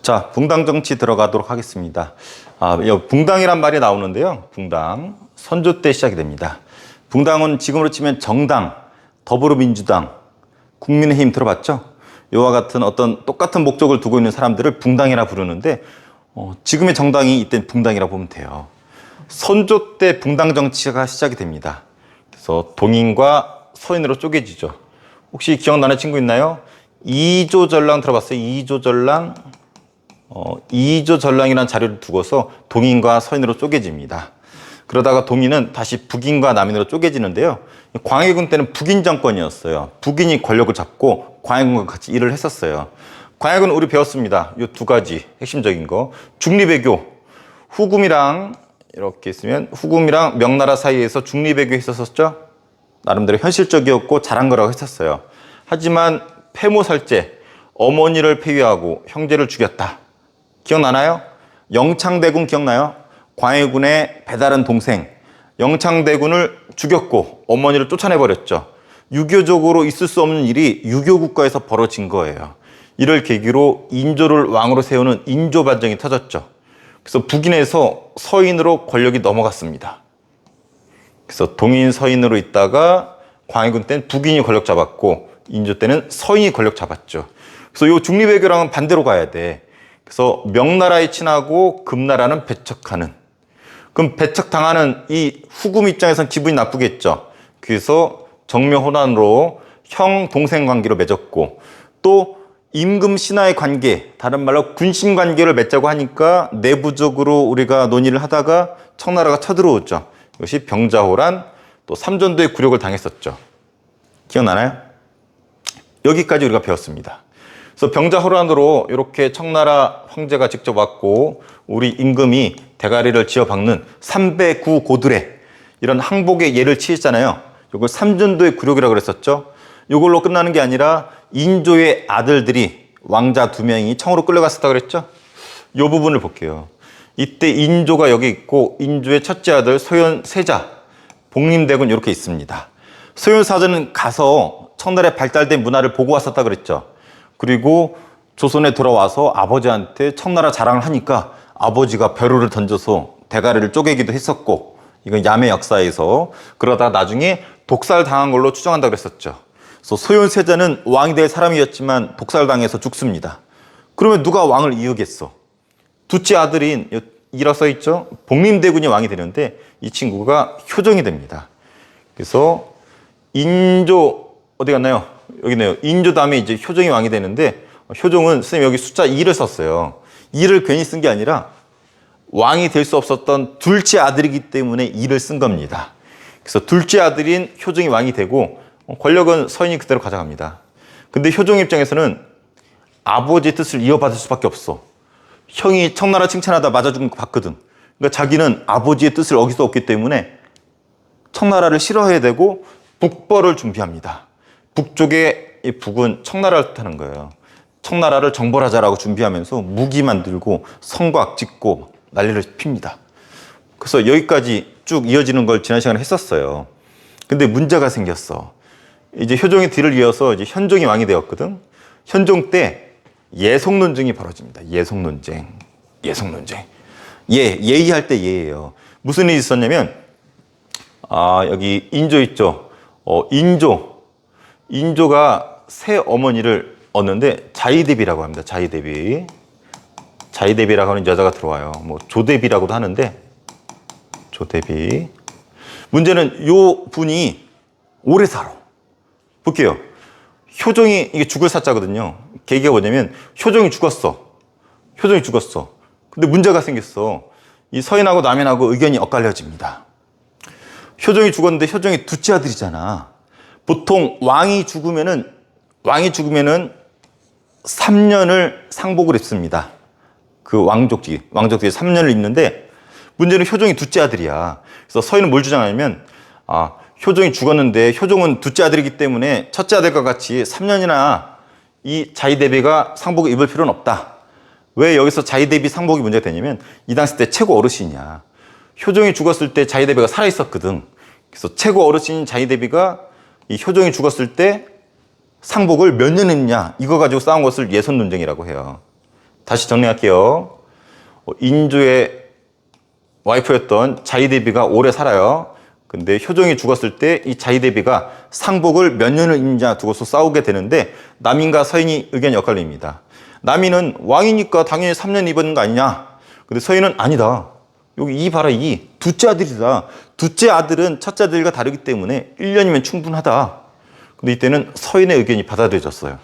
자, 붕당 정치 들어가도록 하겠습니다. 붕당이란 말이 나오는데요. 붕당, 선조 때 시작이 됩니다. 붕당은 지금으로 치면 정당, 더불어민주당, 국민의힘 들어봤죠? 이와 같은 어떤 똑같은 목적을 두고 있는 사람들을 붕당이라 부르는데 지금의 정당이 이땐 붕당이라 보면 돼요. 선조 때 붕당 정치가 시작이 됩니다. 그래서 동인과 서인으로 쪼개지죠. 혹시 기억나는 친구 있나요? 이조전랑 들어봤어요? 이조전랑? 이조전랑이라는 자료를 두고서 동인과 서인으로 쪼개집니다. 그러다가 동인은 다시 북인과 남인으로 쪼개지는데요. 광해군 때는 북인 정권이었어요. 북인이 권력을 잡고 광해군과 같이 일을 했었어요. 광해군 우리 배웠습니다. 이 두 가지 핵심적인 거. 중리배교. 후금이랑 이렇게 있으면 후금이랑 명나라 사이에서 중리배교 했었었죠. 나름대로 현실적이었고 잘한 거라고 했었어요. 하지만 폐모살제, 어머니를 폐위하고 형제를 죽였다. 기억나나요? 영창대군 기억나요? 광해군의 배다른 동생 영창대군을 죽였고 어머니를 쫓아내버렸죠. 유교적으로 있을 수 없는 일이 유교국가에서 벌어진 거예요. 이를 계기로 인조를 왕으로 세우는 인조반정이 터졌죠. 그래서 북인에서 서인으로 권력이 넘어갔습니다. 그래서 동인 서인으로 있다가 광해군 때는 북인이 권력 잡았고 인조 때는 서인이 권력 잡았죠. 그래서 이 중리배교랑은 반대로 가야 돼. 그래서 명나라에 친하고 금나라는 배척하는. 그럼 배척당하는 이 후금 입장에선 기분이 나쁘겠죠. 그래서 정묘호난으로 형 동생 관계로 맺었고 또 임금 신하의 관계, 다른 말로 군신 관계를 맺자고 하니까 내부적으로 우리가 논의를 하다가 청나라가 쳐들어오죠. 이것이 병자호란, 또 삼전도의 굴욕을 당했었죠. 기억나나요? 여기까지 우리가 배웠습니다. 그래서 병자호란으로 이렇게 청나라 황제가 직접 왔고 우리 임금이 대가리를 지어박는 삼배구고드레 이런 항복의 예를 치했잖아요. 이걸 삼전도의 굴욕이라고 그랬었죠. 이걸로 끝나는 게 아니라 인조의 아들들이 왕자 2명이 청으로 끌려갔었다고 그랬죠. 이 부분을 볼게요. 이때 인조가 여기 있고 인조의 첫째 아들 소현세자, 복림대군 이렇게 있습니다. 소현사자는 가서 청나라의 발달된 문화를 보고 왔었다 그랬죠. 그리고 조선에 돌아와서 아버지한테 청나라 자랑을 하니까 아버지가 벼루를 던져서 대가리를 쪼개기도 했었고 이건 야매 역사에서 그러다 나중에 독살당한 걸로 추정한다고 그랬었죠. 그래서 소현세자는 왕이 될 사람이었지만 독살당해서 죽습니다. 그러면 누가 왕을 이으겠어? 둘째 아들인 이라 써있죠? 복림대군이 왕이 되는데 이 친구가 효종이 됩니다. 그래서 인조 어디 갔나요? 여기네요. 인조 다음에 이제 효종이 왕이 되는데 효종은 선생님 여기 숫자 2를 썼어요. 2를 괜히 쓴 게 아니라 왕이 될 수 없었던 둘째 아들이기 때문에 2를 쓴 겁니다. 그래서 둘째 아들인 효종이 왕이 되고 권력은 서인이 그대로 가져갑니다. 근데 효종 입장에서는 아버지의 뜻을 이어받을 수밖에 없어. 형이 청나라 칭찬하다 맞아 죽은 거 봤거든. 그러니까 자기는 아버지의 뜻을 어길 수 없기 때문에 청나라를 싫어해야 되고 북벌을 준비합니다. 북쪽에 이 북은 청나라를 뜻하는 거예요. 청나라를 정벌하자라고 준비하면서 무기 만들고 성곽 짓고 난리를 핍니다. 그래서 여기까지 쭉 이어지는 걸 지난 시간에 했었어요. 근데 문제가 생겼어. 이제 효종의 뒤를 이어서 이제 현종이 왕이 되었거든. 현종 때 예속 논쟁이 벌어집니다. 예속 논쟁. 예의할 때 예예요. 무슨 일이 있었냐면 여기 인조 있죠. 인조가 새 어머니를 얻는데 자의대비라고 합니다. 자의대비라고 하는 여자가 들어와요. 뭐 조대비라고도 하는데 조대비. 문제는 요 분이 오래 살아. 볼게요. 효종이 이게 죽을 사자거든요. 계기가 뭐냐면 효종이 죽었어. 근데 문제가 생겼어. 이 서인하고 남인하고 의견이 엇갈려집니다. 효종이 죽었는데 효종이 둘째 아들이잖아. 보통 왕이 죽으면은 3년을 상복을 입습니다. 그 왕족들이 3년을 입는데 문제는 효종이 둘째 아들이야. 그래서 서인은 뭘 주장하냐면 효종이 죽었는데 효종은 둘째 아들이기 때문에 첫째 아들과 같이 3년이나 이 자의대비가 상복을 입을 필요는 없다. 왜 여기서 자의대비 상복이 문제가 되냐면 이 당시 때 최고 어르신이야. 효종이 죽었을 때 자의대비가 살아있었거든. 그래서 최고 어르신인 자의대비가 이 효종이 죽었을 때 상복을 몇 년 했냐 이거 가지고 싸운 것을 예손 논쟁이라고 해요. 다시 정리할게요. 인조의 와이프였던 자이대비가 오래 살아요. 근데 효종이 죽었을 때 이 자이대비가 상복을 몇 년을 입냐 두고서 싸우게 되는데 남인과 서인이 의견이 엇갈립니다. 남인은 왕이니까 당연히 3년 입었는 거 아니냐. 근데 서인은 아니다. 여기 이 봐라, 이 둘째 아들이다. 둘째 아들은 첫째 아들과 다르기 때문에 1년이면 충분하다. 근데 이때는 서인의 의견이 받아들여졌어요.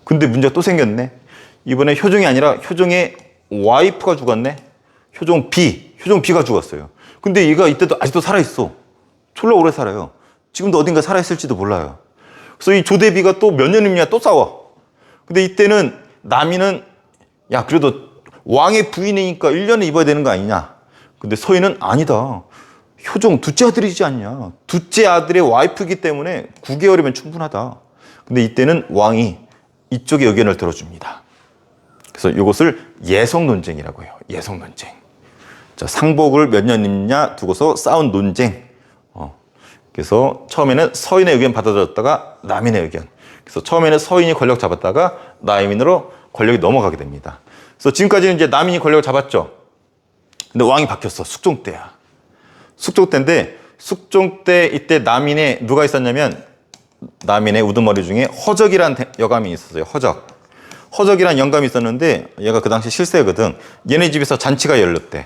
근데 문제가 또 생겼네. 이번에 효종이 아니라 효종의 와이프가 죽었네. 효종 B가 죽었어요. 근데 얘가 이때도 아직도 살아있어. 졸라 오래 살아요. 지금도 어딘가 살아있을지도 몰라요. 그래서 이 조대비가 또 몇 년이냐 또 싸워. 근데 이때는 남이는 야, 그래도 왕의 부인이니까 1년을 입어야 되는 거 아니냐. 근데 서인은 아니다. 효종 둘째 아들이지 않냐. 둘째 아들의 와이프이기 때문에 9개월이면 충분하다. 근데 이때는 왕이 이쪽의 의견을 들어줍니다. 그래서 이것을 예성 논쟁이라고 해요. 예성 논쟁. 자, 상복을 몇 년 입냐 두고서 싸운 논쟁. 그래서 처음에는 서인의 의견 받아들였다가 남인의 의견. 그래서 처음에는 서인이 권력 잡았다가 남인으로 권력이 넘어가게 됩니다. 그래서 지금까지는 이제 남인이 권력을 잡았죠. 근데 왕이 바뀌었어. 숙종 때야. 숙종 때인데 숙종 때 이때 남인에 누가 있었냐면 남인의 우두머리 중에 허적이란 여감이 있었어요. 허적이란 영감이 있었는데 얘가 그 당시 실세거든. 얘네 집에서 잔치가 열렸대.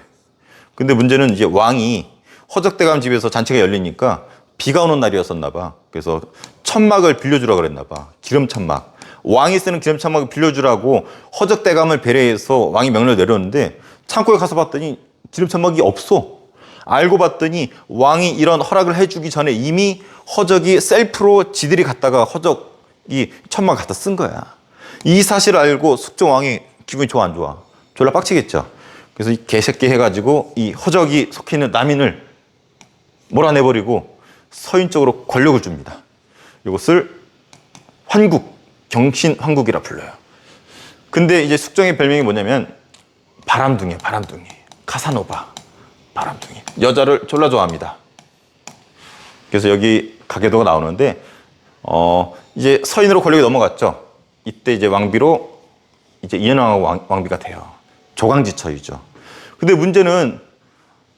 근데 문제는 이제 왕이 허적대감 집에서 잔치가 열리니까 비가 오는 날이었었나 봐. 그래서 천막을 빌려주라고 그랬나 봐. 기름천막. 왕이 쓰는 기름천막을 빌려주라고 허적대감을 배려해서 왕이 명령을 내렸는데 창고에 가서 봤더니 기름천막이 없어. 알고 봤더니 왕이 이런 허락을 해주기 전에 이미 허적이 셀프로 지들이 갔다가 허적이 천막 갖다 쓴 거야. 이 사실을 알고 숙종 왕이 기분이 좋아 안 좋아? 졸라 빡치겠죠. 그래서 이 개새끼 해가지고 이 허적이 속해 있는 남인을 몰아내버리고 서인 쪽으로 권력을 줍니다. 이것을 환국, 경신환국이라 불러요. 근데 이제 숙종의 별명이 뭐냐면 바람둥이, 카사노바, 바람둥이. 여자를 졸라 좋아합니다. 그래서 여기 가계도가 나오는데 이제 서인으로 권력이 넘어갔죠. 이때 이제 왕비로 이제 이현왕하고 왕비가 돼요. 조강지처이죠. 근데 문제는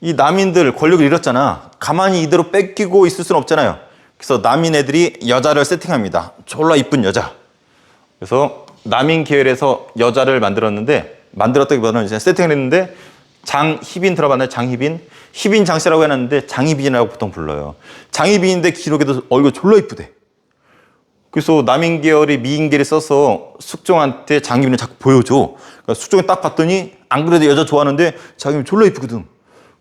이 남인들 권력을 잃었잖아. 가만히 이대로 뺏기고 있을 수는 없잖아요. 그래서 남인 애들이 여자를 세팅합니다. 졸라 이쁜 여자. 그래서 남인 계열에서 여자를 만들었다기보다는 이제 세팅을 했는데 장희빈 들어봤나요? 장희빈? 희빈 장씨라고 해놨는데 장희빈이라고 보통 불러요. 장희빈인데 기록에도 얼굴 졸라 이쁘대. 그래서 남인 계열이 미인 계열이 써서 숙종한테 장희빈을 자꾸 보여줘. 그러니까 숙종이 딱 봤더니 안 그래도 여자 좋아하는데 장희빈 졸라 이쁘거든.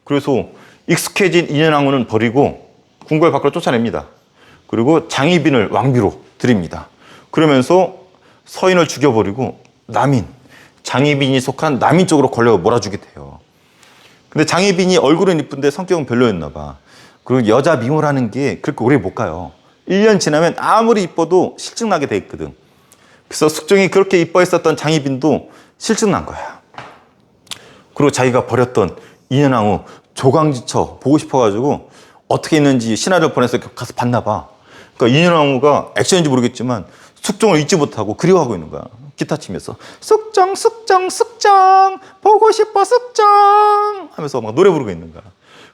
그래서 익숙해진 인현왕후는 버리고 궁궐 밖으로 쫓아냅니다. 그리고 장희빈을 왕비로 드립니다. 그러면서 서인을 죽여버리고 장희빈이 속한 남인 쪽으로 권력을 몰아주게 돼요. 근데 장희빈이 얼굴은 이쁜데 성격은 별로였나 봐. 그리고 여자 미모라는 게 그렇게 오래 못 가요. 1년 지나면 아무리 이뻐도 실증나게 돼 있거든. 그래서 숙종이 그렇게 이뻐했었던 장희빈도 실증난 거야. 그리고 자기가 버렸던 인현왕후 조강지처 보고 싶어가지고 어떻게 있는지 신하를 보내서 가서 봤나 봐. 그러니까 인현왕후가 액션인지 모르겠지만 숙종을 잊지 못하고 그리워하고 있는 거야. 기타 치면서 숙종 보고 싶어 숙종 하면서 막 노래 부르고 있는 거야.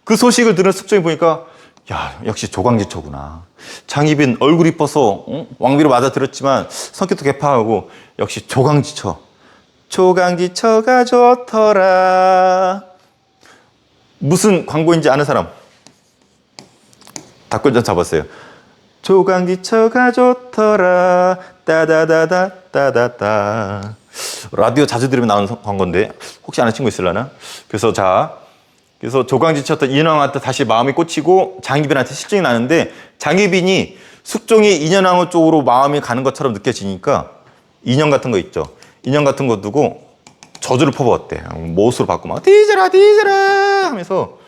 그 소식을 들은 숙종이 보니까 야, 역시 조강지처구나. 장희빈 얼굴 이뻐서 왕비로 맞아들였지만 성격도 개파하고 역시 조강지처가 좋더라. 무슨 광고인지 아는 사람? 닭골전 잡았어요. 조강지처가 좋더라. 따다다다다다다. 라디오 자주 들으면 나오는 광고인데 혹시 아는 친구 있으려나? 그래서 조강지처였던 인현왕후한테 다시 마음이 꽂히고 장희빈한테 실증이 나는데 장희빈이 숙종이 인현왕후 쪽으로 마음이 가는 것처럼 느껴지니까 인형 같은 거 있죠. 인형 같은 거 두고 저주를 퍼부었대. 못으로 받고 막 뒤져라 하면서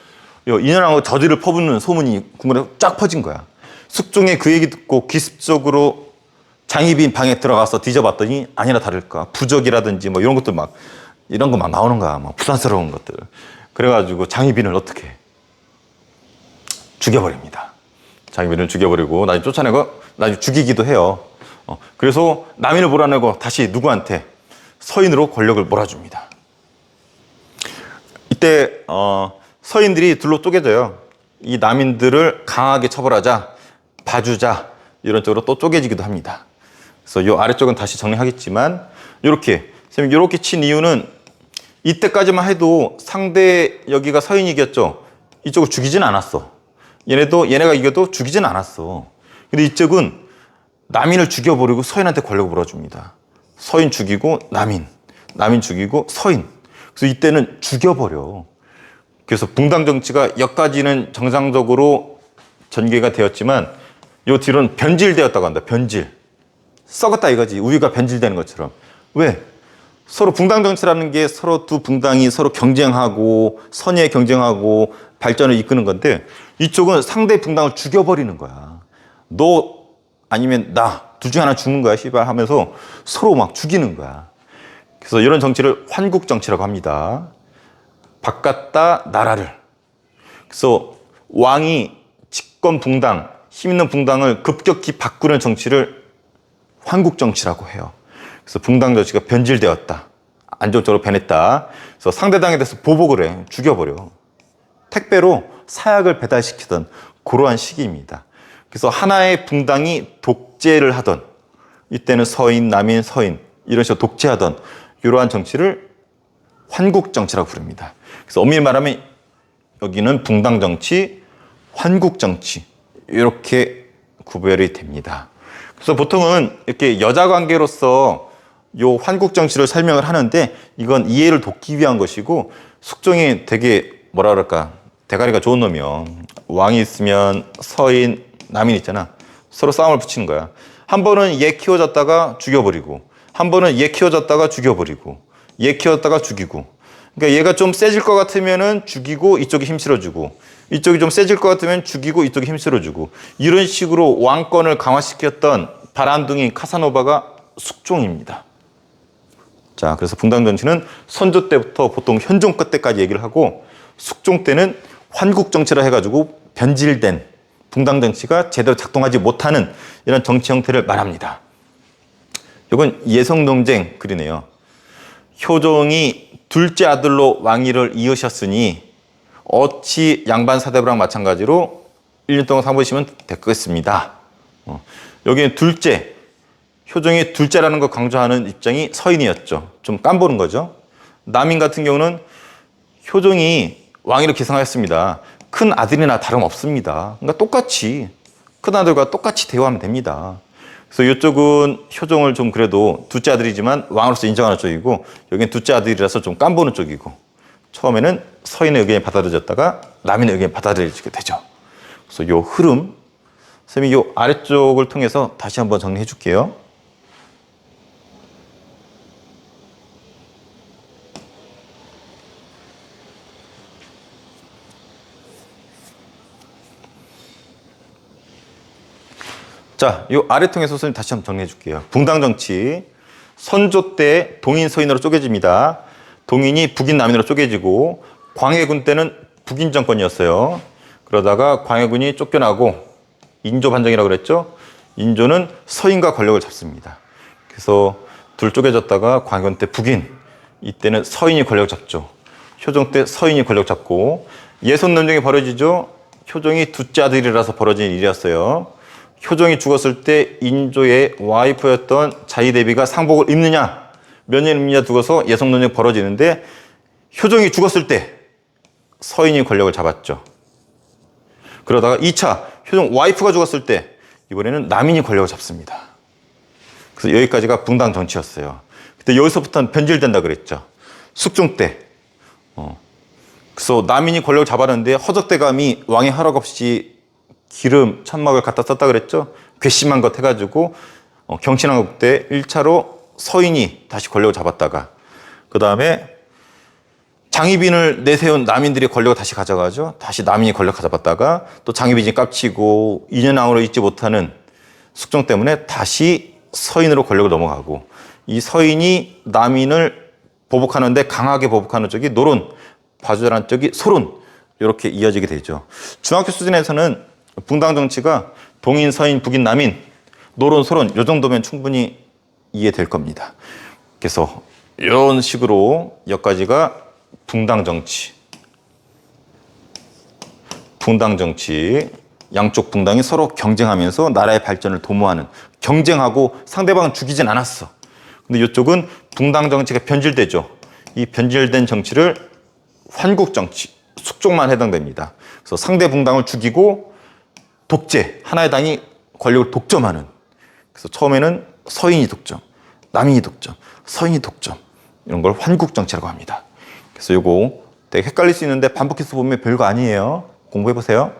인현왕후 저주를 퍼붓는 소문이 궁궐에 쫙 퍼진 거야. 숙종의 그 얘기 듣고 기습적으로 장희빈 방에 들어가서 뒤져봤더니 아니나 다를까 부적이라든지 뭐 이런 것들 이런 거 막 나오는 거야. 막 부산스러운 것들. 그래가지고 장희빈을 어떻게 죽여버립니다. 장희빈을 죽여버리고 나중에 쫓아내고 나중에 죽이기도 해요. 그래서 남인을 몰아내고 다시 누구한테? 서인으로 권력을 몰아줍니다. 이때 서인들이 둘로 쪼개져요. 이 남인들을 강하게 처벌하자, 봐주자 이런 쪽으로 또 쪼개지기도 합니다. 그래서 이 아래쪽은 다시 정리하겠지만 이렇게 친 이유는 이때까지만 해도 상대 여기가 서인이 이겼죠. 이쪽을 죽이진 않았어. 얘네가 이겨도 죽이진 않았어. 근데 이쪽은 남인을 죽여버리고 서인한테 권력을 몰아줍니다. 서인 죽이고 남인 죽이고 서인. 그래서 이때는 죽여버려. 그래서 붕당 정치가 여기까지는 정상적으로 전개가 되었지만 요 뒤로는 변질되었다고 한다. 변질. 썩었다 이거지. 우유가 변질되는 것처럼. 왜? 서로 붕당 정치라는 게 서로 두 붕당이 서로 경쟁하고 선의에 경쟁하고 발전을 이끄는 건데 이쪽은 상대 붕당을 죽여버리는 거야. 너 아니면 나 둘 중에 하나 죽는 거야 씨발 하면서 서로 막 죽이는 거야. 그래서 이런 정치를 환국 정치라고 합니다. 바꿨다 나라를. 그래서 왕이 집권 붕당, 힘 있는 붕당을 급격히 바꾸는 정치를 환국 정치라고 해요. 그래서 붕당 정치가 변질되었다. 안 좋은 쪽으로 변했다. 그래서 상대당에 대해서 보복을 해. 죽여버려. 택배로 사약을 배달시키던 그러한 시기입니다. 그래서 하나의 붕당이 독재를 하던 이때는 서인, 남인, 서인 이런 식으로 독재하던 이러한 정치를 환국 정치라고 부릅니다. 그래서 엄밀히 말하면 여기는 붕당 정치, 환국 정치 이렇게 구별이 됩니다. 그래서 보통은 이렇게 여자 관계로서 요 환국 정치를 설명을 하는데 이건 이해를 돕기 위한 것이고 숙종이 되게 뭐라 그럴까 대가리가 좋은 놈이요. 왕이 있으면 서인, 남인 있잖아. 서로 싸움을 붙이는 거야. 한 번은 얘 키워졌다가 죽여버리고 한 번은 얘 키워졌다가 죽여버리고 얘 키웠다가 죽이고 그러니까 얘가 좀 세질 것 같으면은 죽이고 이쪽이 힘 실어주고 이쪽이 좀 세질 것 같으면 죽이고 이쪽이 힘 실어주고 이런 식으로 왕권을 강화시켰던 바람둥이 카사노바가 숙종입니다. 자, 그래서 붕당 정치는 선조 때부터 보통 현종 때까지 얘기를 하고 숙종 때는 환국 정치라 해가지고 변질된 붕당 정치가 제대로 작동하지 못하는 이런 정치 형태를 말합니다. 이건 예성 논쟁 글이네요. 효종이 둘째 아들로 왕위를 이으셨으니 어찌 양반 사대부랑 마찬가지로 1년 동안 사보시면 됐겠습니다. 여기는 둘째, 효종이 둘째라는 걸 강조하는 입장이 서인이었죠. 좀 깜보는 거죠. 남인 같은 경우는 효종이 왕위를 계승하였습니다. 큰 아들이나 다름없습니다. 그러니까 똑같이 큰 아들과 똑같이 대우하면 됩니다. 그래서 이쪽은 효종을 좀 그래도 둘째 아들이지만 왕으로서 인정하는 쪽이고 여기는 둘째 아들이라서 좀 깜보는 쪽이고 처음에는 서인의 의견이 받아들여졌다가 남인의 의견이 받아들여지게 되죠. 그래서 요 흐름 선생님이 요 아래쪽을 통해서 다시 한번 정리해 줄게요. 자, 이 아래 통해서 선생님 다시 한번 정리해 줄게요. 붕당 정치. 선조 때 동인 서인으로 쪼개집니다. 동인이 북인 남인으로 쪼개지고 광해군 때는 북인 정권이었어요. 그러다가 광해군이 쫓겨나고 인조 반정이라고 그랬죠. 인조는 서인과 권력을 잡습니다. 그래서 둘 쪼개졌다가 광해군 때 북인, 이때는 서인이 권력을 잡죠. 효종 때 서인이 권력 잡고 예손 논쟁이 벌어지죠. 효종이 둘째 아들이라서 벌어진 일이었어요. 효종이 죽었을 때 인조의 와이프였던 자의대비가 상복을 입느냐 몇 년 입느냐 두고서 예성 논쟁이 벌어지는데 효종이 죽었을 때 서인이 권력을 잡았죠. 그러다가 2차 효종 와이프가 죽었을 때 이번에는 남인이 권력을 잡습니다. 그래서 여기까지가 붕당 정치였어요. 그때 여기서부터는 변질된다 그랬죠. 숙종 때. 그래서 남인이 권력을 잡았는데 허적대감이 왕의 허락 없이 기름, 천막을 갖다 썼다 그랬죠. 괘씸한 것 해가지고 경신왕국 때 1차로 서인이 다시 권력을 잡았다가 그 다음에 장희빈을 내세운 남인들이 권력을 다시 가져가죠. 다시 남인이 권력 잡았다가 또 장희빈이 깝치고 2년왕으로 있지 못하는 숙종 때문에 다시 서인으로 권력을 넘어가고 이 서인이 남인을 보복하는데 강하게 보복하는 쪽이 노론, 봐주자라는 쪽이 소론 이렇게 이어지게 되죠. 중학교 수준에서는 붕당 정치가 동인, 서인, 북인, 남인, 노론, 소론 이 정도면 충분히 이해될 겁니다. 그래서 이런 식으로 여기까지가 붕당 정치. 붕당 정치. 양쪽 붕당이 서로 경쟁하면서 나라의 발전을 도모하는, 경쟁하고 상대방은 죽이진 않았어. 근데 이쪽은 붕당 정치가 변질되죠. 이 변질된 정치를 환국 정치, 숙종만 해당됩니다. 그래서 상대 붕당을 죽이고 독재, 하나의 당이 권력을 독점하는. 그래서 처음에는 서인이 독점, 남인이 독점, 서인이 독점, 이런 걸 환국 정치라고 합니다. 그래서 요거 되게 헷갈릴 수 있는데 반복해서 보면 별거 아니에요. 공부해 보세요.